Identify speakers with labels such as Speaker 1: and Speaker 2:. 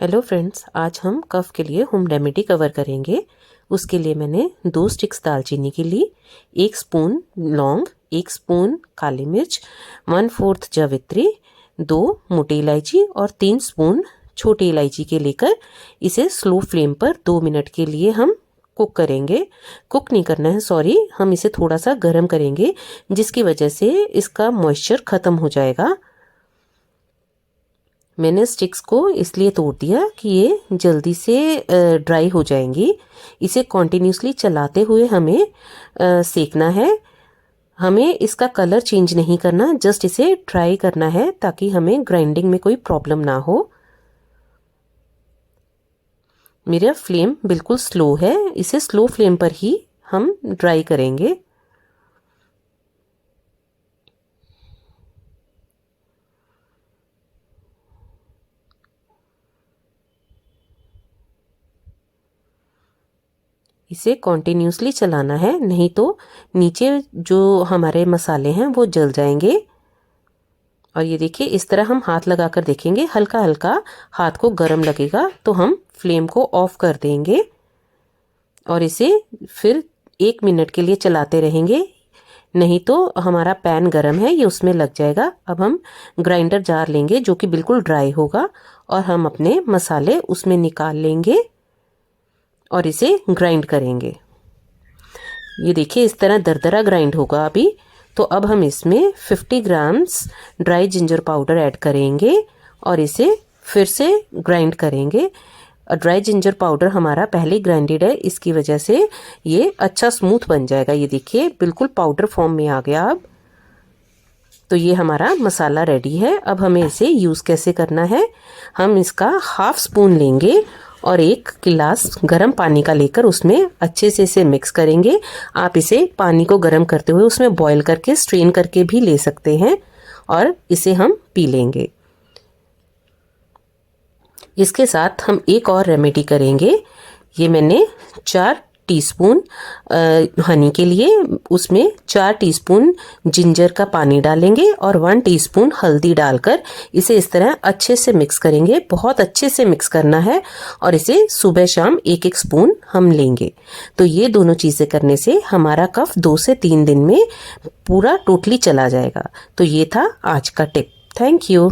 Speaker 1: Hello friends, आज हम कफ के लिए होम रेमेडी कवर करेंगे। उसके लिए मैंने 2 स्टिक्स दालचीनी की ली, 1 स्पून लौंग, 1 स्पून काली मिर्च, 1/4 जावित्री, 2 मोटी इलायची और 3 स्पून छोटी इलायची के लेकर इसे स्लो फ्लेम पर 2 मिनट के लिए हम कुक करेंगे। कुक नहीं करना है, सॉरी, हम इसे थोड़ा सा गर्म करेंगे जिसकी वजह से इसका मॉइस्चर ख़त्म हो जाएगा। मैंने स्टिक्स को इसलिए तोड़ दिया कि ये जल्दी से ड्राई हो जाएंगी। इसे कॉन्टिन्यूसली चलाते हुए हमें सेकना है। हमें इसका कलर चेंज नहीं करना, जस्ट इसे ड्राई करना है ताकि हमें ग्राइंडिंग में कोई प्रॉब्लम ना हो। मेरा फ्लेम बिल्कुल स्लो है, इसे स्लो फ्लेम पर ही हम ड्राई करेंगे। इसे कॉन्टिन्यूसली चलाना है, नहीं तो नीचे जो हमारे मसाले हैं वो जल जाएंगे। और ये देखिए, इस तरह हम हाथ लगाकर देखेंगे, हल्का हल्का हाथ को गर्म लगेगा तो हम फ्लेम को ऑफ कर देंगे और इसे फिर 1 मिनट के लिए चलाते रहेंगे, नहीं तो हमारा पैन गर्म है, ये उसमें लग जाएगा। अब हम ग्राइंडर जार लेंगे जो कि बिल्कुल ड्राई होगा और हम अपने मसाले उसमें निकाल लेंगे और इसे ग्राइंड करेंगे। ये देखिए, इस तरह दरदरा ग्राइंड होगा अभी। तो अब हम इसमें 50 grams dry ginger powder add करेंगे और इसे फिर से ग्राइंड करेंगे। ड्राई जिंजर पाउडर हमारा पहले ग्राइंडेड है, इसकी वजह से ये अच्छा स्मूथ बन जाएगा। ये देखिए, बिल्कुल पाउडर फॉर्म में आ गया अब। तो ये हमारा मसाला रेडी है। अब हमें इसे यूज़ कैसे करना है, हम इसका हाफ स्पून लेंगे और 1 गिलास गर्म पानी का लेकर उसमें अच्छे से इसे मिक्स करेंगे। आप इसे पानी को गर्म करते हुए उसमें बॉईल करके स्ट्रेन करके भी ले सकते हैं और इसे हम पी लेंगे। इसके साथ हम एक और रेमेडी करेंगे। ये मैंने 4 टीस्पून हनी के लिए उसमें 4 टीस्पून जिंजर का पानी डालेंगे और 1 टीस्पून हल्दी डालकर इसे इस तरह अच्छे से मिक्स करेंगे। बहुत अच्छे से मिक्स करना है और इसे सुबह शाम 1-1 स्पून हम लेंगे। तो ये दोनों चीज़ें करने से हमारा कफ 2 से 3 दिन में पूरा टोटली चला जाएगा। तो ये था आज का टिप। Thank you.